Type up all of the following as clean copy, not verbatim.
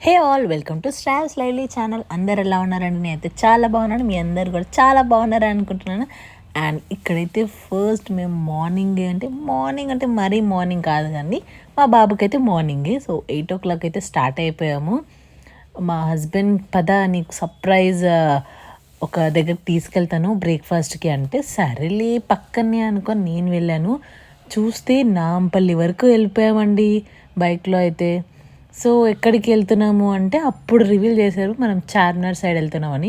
Hey all welcome to stars lively channel. అందరు ఎలా ఉన్నారండి? నేనైతే చాలా బాగున్నాను, మీ అందరు కూడా చాలా బాగున్నారని అనుకుంటున్నాను. అండ్ ఇక్కడైతే ఫస్ట్ మేము మార్నింగ్ అంటే మరీ మార్నింగ్ కాదు కానీ మా బాబుకి అయితే మార్నింగే. సో 8 o'clock అయితే స్టార్ట్ అయిపోయాము. మా హస్బెండ్ పద నీకు సర్ప్రైజ్ ఒక దగ్గరికి తీసుకెళ్తాను బ్రేక్ఫాస్ట్కి అంటే సరేలే పక్కనే అనుకొని నేను వెళ్ళాను. చూస్తే నాంపల్లి వరకు వెళ్ళిపోయామండి బైక్లో అయితే. సో ఎక్కడికి వెళ్తున్నాము అంటే అప్పుడు రివీల్ చేశారు మనం చార్మినార్ సైడ్ వెళ్తున్నామని.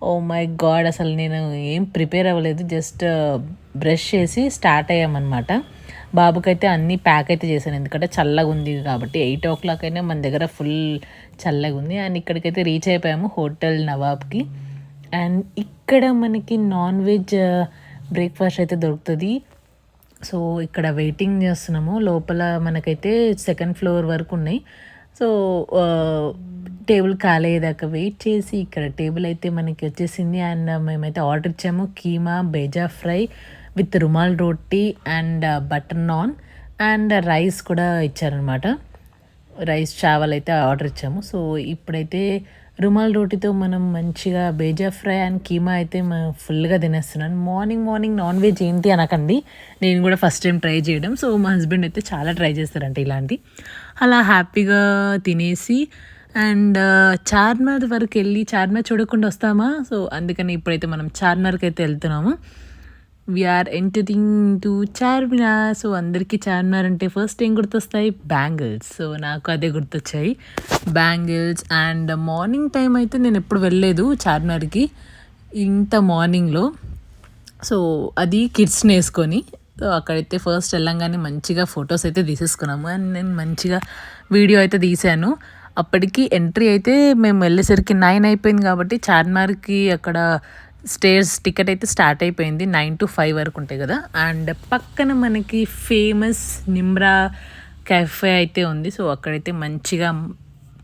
ఓ మై గాడ్, అసలు నేను ఏం ప్రిపేర్ అవ్వలేదు, జస్ట్ బ్రష్ చేసి స్టార్ట్ అయ్యామన్నమాట. బాబుకైతే అన్నీ ప్యాక్ అయితే చేశాను ఎందుకంటే చల్లగా ఉంది కాబట్టి. 8 o'clock అయినా మన దగ్గర ఫుల్ చల్లగా ఉంది. అండ్ ఇక్కడికైతే రీచ్ అయిపోయాము హోటల్ నవాబ్కి. అండ్ ఇక్కడ మనకి నాన్ వెజ్ బ్రేక్ఫాస్ట్ అయితే దొరుకుతుంది. సో ఇక్కడ వెయిటింగ్ చేస్తున్నాము. లోపల మనకైతే 2nd floor వరకు ఉన్నాయి. సో టేబుల్ ఖాళీ అయ్యేదాకా వెయిట్ చేసి ఇక్కడ టేబుల్ అయితే మనకి వచ్చేసింది. అండ్ మేమైతే ఆర్డర్ ఇచ్చాము keema bheja fry with rumal roti and butter non and rice కూడా ఇచ్చారనమాట. రైస్ చావల్ అయితే ఆర్డర్ ఇచ్చాము. సో ఇప్పుడైతే రుమాల్ రోటీతో మనం మంచిగా బేజా ఫ్రై అండ్ కీమా అయితే ఫుల్గా తినేస్తున్నాను. మార్నింగ్ నాన్ వెజ్ ఏంటి అనకండి, నేను కూడా ఫస్ట్ టైం ట్రై చేయడం. సో మా హస్బెండ్ అయితే చాలా ట్రై చేస్తారంట ఇలాంటి. అలా హ్యాపీగా తినేసి అండ్ చార్మినార్ వరకు వెళ్ళి చార్మినార్ చూడకుండా వస్తామా. సో అందుకని ఇప్పుడైతే మనం చార్మినార్కి అయితే వెళ్తున్నాము. We are entering to Charminar. సో అందరికీ చార్మినార్ అంటే ఫస్ట్ ఏం గుర్తొస్తాయి? బ్యాంగిల్స్. సో నాకు అదే గుర్తొచ్చాయి, బ్యాంగిల్స్. అండ్ మార్నింగ్ టైం అయితే నేను ఎప్పుడు వెళ్ళలేదు చార్మినార్కి ఇంత మార్నింగ్లో. సో అది కిడ్స్ని వేసుకొని. సో అక్కడైతే ఫస్ట్ వెళ్ళంగానే మంచిగా ఫొటోస్ అయితే తీసేసుకున్నాము. అండ్ నేను మంచిగా వీడియో అయితే తీశాను. అప్పటికి ఎంట్రీ అయితే మేము వెళ్ళేసరికి 9 అయిపోయింది కాబట్టి చార్మినార్కి అక్కడ స్టేర్స్ టికెట్ అయితే స్టార్ట్ అయిపోయింది. 9 to 5 వరకు ఉంటాయి కదా. అండ్ పక్కన మనకి ఫేమస్ నిమ్రా కెఫే అయితే ఉంది. సో అక్కడైతే మంచిగా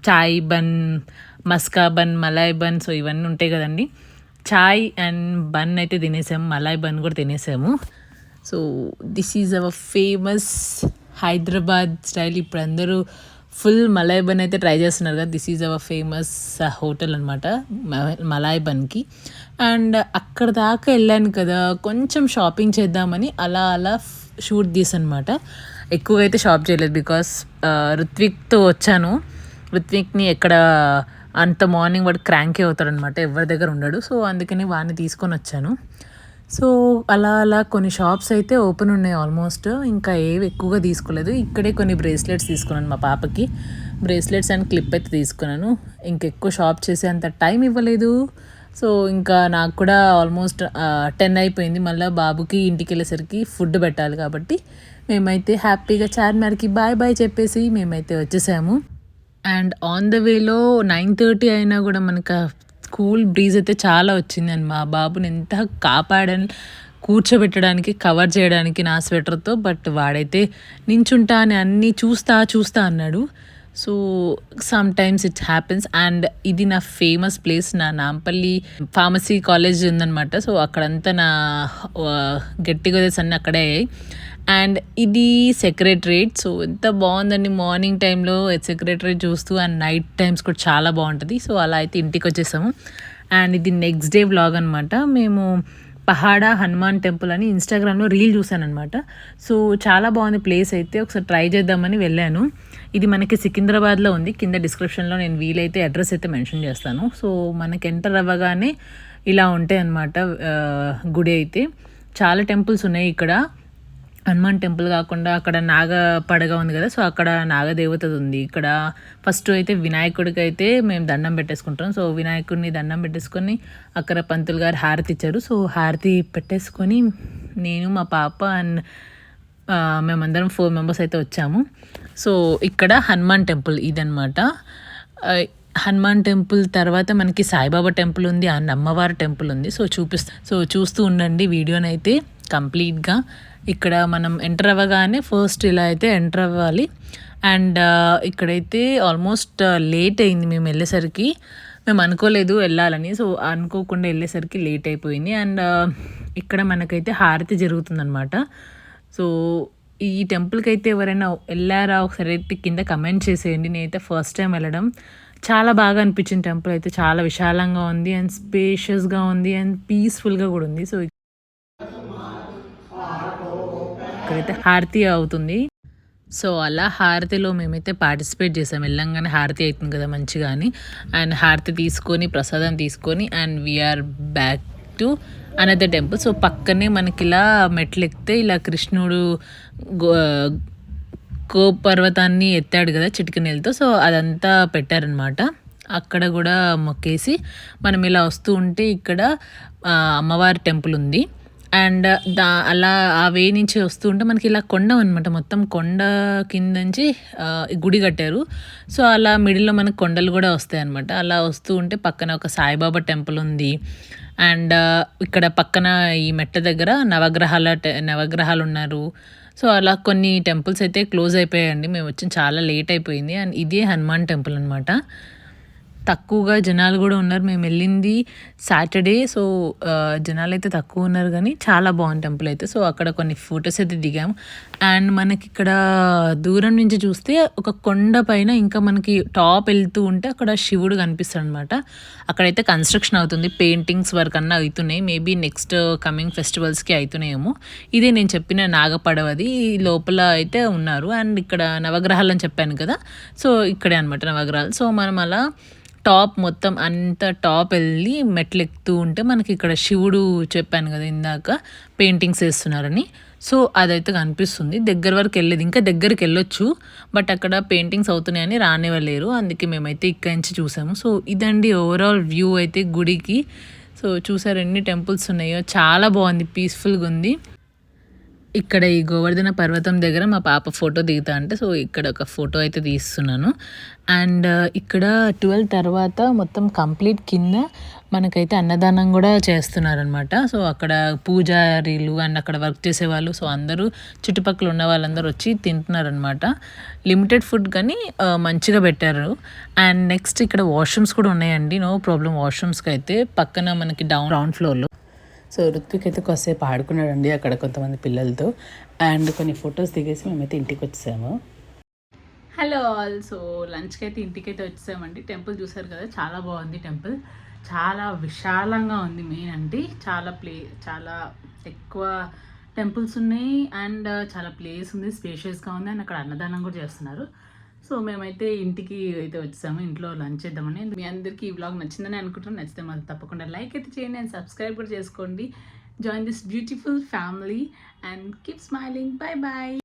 చాయ్ బన్, మస్కా బన్, మలాయ్ బన్, సో ఇవన్నీ ఉంటాయి కదండి. చాయ్ అండ్ బన్ అయితే తినేసాము, మలాయ్ బన్ కూడా తినేసాము. So this is our famous Hyderabad style. ఇప్పుడు అందరూ ఫుల్ మలాయ్ బన్ అయితే ట్రై చేస్తున్నారు కదా. This is our famous hotel అనమాట మలాయ్ బన్కి. అండ్ అక్కడ దాకా వెళ్ళాను కదా, కొంచెం షాపింగ్ చేద్దామని అలా షూట్ తీసనమాట. ఎక్కువగా అయితే షాప్ చేయలేదు బికాస్ రుత్విక్తో వచ్చాను. రుత్విక్ని ఎక్కడ అంత మార్నింగ్ వాడు క్రాంకీ అవుతాడనమాట, ఎవరి దగ్గర ఉండడు. సో అందుకని వాడిని తీసుకొని వచ్చాను. సో అలా కొన్ని షాప్స్ అయితే ఓపెన్ ఉన్నాయి ఆల్మోస్ట్. ఇంకా ఏవి ఎక్కువగా తీసుకోలేదు. ఇక్కడే కొన్ని బ్రేస్లెట్స్ తీసుకున్నాను మా పాపకి. బ్రేస్లెట్స్ అండ్ క్లిప్ అయితే తీసుకున్నాను. ఇంకెక్కువ షాప్ చేసే అంత టైం ఇవ్వలేదు. సో ఇంకా నాకు కూడా ఆల్మోస్ట్ 10 అయిపోయింది. మళ్ళీ బాబుకి ఇంటికి వెళ్ళేసరికి ఫుడ్ పెట్టాలి కాబట్టి మేమైతే హ్యాపీగా చార్మినార్కి బాయ్ చెప్పేసి మేమైతే వచ్చేసాము. అండ్ ఆన్ ద వేలో 9:30 అయినా కూడా మనకు కూల్ బ్రీజ్ అయితే చాలా వచ్చింది. అండ్ మా బాబుని ఎంత కాపాడని కూర్చోబెట్టడానికి, కవర్ చేయడానికి నా స్వెటర్తో. బట్ వాడైతే నించుంటా అని అన్నీ చూస్తా అన్నాడు. So some times it happens. And ఇది నా ఫేమస్ ప్లేస్, నా నాంపల్లి ఫార్మసీ కాలేజ్ ఉందనమాట. సో అక్కడంతా నా గెట్ టుగెదర్స్ అన్నీ అక్కడే అయ్యాయి. అండ్ ఇది సెక్రటరేట్. సో ఎంత బాగుందండి మార్నింగ్ టైంలో సెక్రటరేట్ చూస్తూ. అండ్ నైట్ టైమ్స్ కూడా చాలా బాగుంటుంది. సో అలా అయితే ఇంటికి వచ్చేసాము. అండ్ ఇది నెక్స్ట్ డే వ్లాగ్ అనమాట. మేము పహాడా హనుమాన్ టెంపుల్ అని ఇన్స్టాగ్రామ్లో రీల్ చూసాను అనమాట. సో చాలా బాగుంది ప్లేస్ అయితే, ఒకసారి ట్రై చేద్దామని వెళ్ళాను. ఇది మనకి సికింద్రాబాద్లో ఉంది. కింద డిస్క్రిప్షన్లో నేను వీలైతే అడ్రస్ అయితే మెన్షన్ చేస్తాను. సో మనకి ఎంటర్ అవ్వగానే ఇలా ఉంటాయి అన్నమాట గుడి అయితే. చాలా టెంపుల్స్ ఉన్నాయి ఇక్కడ. హనుమాన్ టెంపుల్ కాకుండా అక్కడ నాగపడగ ఉంది కదా, సో అక్కడ నాగదేవతది ఉంది. ఇక్కడ ఫస్ట్ అయితే వినాయకుడికి అయితే మేము దండం పెట్టేసుకుంటాం. సో వినాయకుడిని దండం పెట్టేసుకొని అక్కడ పంతులు గారు హారతి ఇచ్చారు. సో హారతి పెట్టేసుకొని నేను మా పాప అండ్ మేమందరం 4 members అయితే వచ్చాము. సో ఇక్కడ హనుమాన్ టెంపుల్ ఇదనమాట. హనుమాన్ టెంపుల్ తర్వాత మనకి సాయిబాబా టెంపుల్ ఉంది అండ్ అమ్మవారి టెంపుల్ ఉంది. సో చూస్తూ ఉండండి వీడియోనైతే కంప్లీట్గా. ఇక్కడ మనం ఎంటర్ అవ్వగానే ఫస్ట్ ఇలా అయితే ఎంటర్ అవ్వాలి. అండ్ ఇక్కడైతే ఆల్మోస్ట్ లేట్ అయింది మేము వెళ్ళేసరికి. మేము అనుకోలేదు వెళ్ళాలని. సో అనుకోకుండా వెళ్ళేసరికి లేట్ అయిపోయింది. అండ్ ఇక్కడ మనకైతే హారతి జరుగుతుందన్నమాట. సో ఈ టెంపుల్కి అయితే ఎవరైనా వెళ్ళారా ఒకసారి అయితే కింద కమెంట్ చేసేయండి. నేనైతే ఫస్ట్ టైం వెళ్ళడం చాలా బాగా అనిపించింది. టెంపుల్ అయితే చాలా విశాలంగా ఉంది అండ్ స్పేషియస్గా ఉంది అండ్ పీస్ఫుల్గా కూడా ఉంది. సో ఇక్కడైతే హారతి అవుతుంది. సో అలా హారతిలో మేమైతే పార్టిసిపేట్ చేసాం. వెళ్ళంగానే హారతి అవుతుంది కదా మంచిగా అని, అండ్ హారతి తీసుకొని ప్రసాదం తీసుకొని and we are back to another temple. సో పక్కనే మనకి ఇలా మెట్లు ఎక్కితే ఇలా కృష్ణుడు గో పర్వతాన్ని ఎత్తాడు కదా చిటికెనెలతో. సో అదంతా పెట్టారనమాట. అక్కడ కూడా మొక్కేసి మనం ఇలా వస్తూ ఉంటే ఇక్కడ అమ్మవారి టెంపుల్ ఉంది. అండ్ అలా ఆ వే నుంచి వస్తూ ఉంటే మనకి ఇలా కొండ అనమాట. మొత్తం కొండ కింద నుంచి గుడి కట్టారు. సో అలా మిడిల్లో మనకు కొండలు కూడా వస్తాయి అనమాట. అలా వస్తూ ఉంటే పక్కన ఒక సాయిబాబా టెంపుల్ ఉంది. అండ్ ఇక్కడ పక్కన ఈ మెట్ట దగ్గర నవగ్రహాలు ఉన్నారు. సో అలా కొన్ని టెంపుల్స్ అయితే క్లోజ్ అయిపోయాయండి. మేము వచ్చిన చాలా లేట్ అయిపోయింది. అండ్ ఇదే హనుమాన్ టెంపుల్ అనమాట. తక్కువగా జనాలు కూడా ఉన్నారు. మేము వెళ్ళింది సాటర్డే. సో జనాలు అయితే తక్కువ ఉన్నారు కానీ చాలా బాగుంది టెంపుల్ అయితే. సో అక్కడ కొన్ని ఫొటోస్ అయితే దిగాము. అండ్ మనకి ఇక్కడ దూరం నుంచి చూస్తే ఒక కొండ పైన ఇంకా మనకి టాప్ వెళ్తూ ఉంటే అక్కడ శివుడు కనిపిస్తాడు అనమాట. అక్కడైతే కన్స్ట్రక్షన్ అవుతుంది. పెయింటింగ్స్ వర్క్ అన్నా అవుతున్నాయి. మేబీ నెక్స్ట్ కమింగ్ ఫెస్టివల్స్కి అవుతున్నాయేమో. ఇదే నేను చెప్పిన నాగపడవది లోపల అయితే ఉన్నారు. అండ్ ఇక్కడ నవగ్రహాలు అని చెప్పాను కదా. సో ఇక్కడే అనమాట నవగ్రహాలు. సో మనం అలా టాప్ మొత్తం అంత టాప్ వెళ్ళి మెట్లు ఎక్కుతూ ఉంటే మనకి ఇక్కడ శివుడు చెప్పాను కదా ఇందాక పెయింటింగ్స్ వేస్తున్నారని. సో అదైతే కనిపిస్తుంది. దగ్గర వరకు వెళ్ళేది, ఇంకా దగ్గరికి వెళ్ళొచ్చు బట్ అక్కడ పెయింటింగ్స్ అవుతున్నాయని రానివ్వలేరు. అందుకే మేమైతే ఇక్కడి నుంచి చూసాము. సో ఇదండి ఓవరాల్ వ్యూ అయితే గుడికి. సో చూసారు ఎన్ని టెంపుల్స్ ఉన్నాయో, చాలా బాగుంది, పీస్ఫుల్గా ఉంది. ఇక్కడ ఈ గోవర్ధన పర్వతం దగ్గర మా పాప ఫోటో దిగుతా అంటే సో ఇక్కడ ఒక ఫోటో అయితే తీస్తున్నాను. అండ్ ఇక్కడ 12 తర్వాత మొత్తం కంప్లీట్ కింద మనకైతే అన్నదానం కూడా చేస్తున్నారనమాట. సో అక్కడ పూజారీలు అండ్ అక్కడ వర్క్ చేసేవాళ్ళు, సో అందరూ చుట్టుపక్కల ఉన్న వాళ్ళందరూ వచ్చి తింటున్నారనమాట. లిమిటెడ్ ఫుడ్ కానీ మంచిగా పెట్టారు. అండ్ నెక్స్ట్ ఇక్కడ వాష్రూమ్స్ కూడా ఉన్నాయండి. నో ప్రాబ్లం వాష్రూమ్స్కి అయితే. పక్కన మనకి గ్రౌండ్ ఫ్లోర్లో. సో ఋత్విక్ అయితే కొద్దిసేపు ఆడుకున్నాడండి అక్కడ కొంతమంది పిల్లలతో. అండ్ కొన్ని ఫొటోస్ దిగేసి మేమైతే ఇంటికి వచ్చాము. Hello all. సో లంచ్కి అయితే ఇంటికైతే వచ్చామండి. టెంపుల్ చూసారు కదా, చాలా బాగుంది టెంపుల్. చాలా విశాలంగా ఉంది. మెయిన్ అంటే చాలా ఎక్కువ టెంపుల్స్ ఉన్నాయి అండ్ చాలా ప్లేస్ ఉంది, స్పేషియస్గా ఉంది. అండ్ అక్కడ అన్నదానం కూడా చేస్తున్నారు. సో మేమైతే ఇంటికి అయితే వచ్చాము. ఇంట్లో లంచ్ చేద్దామని. మీ అందరికీ ఈ వ్లాగ్ నచ్చిందని అనుకుంటున్నాను. నచ్చితే మాత్రం తప్పకుండా లైక్ అయితే చేయండి అండ్ సబ్స్క్రైబ్ కూడా చేసుకోండి. Join this beautiful family and keep smiling. Bye bye.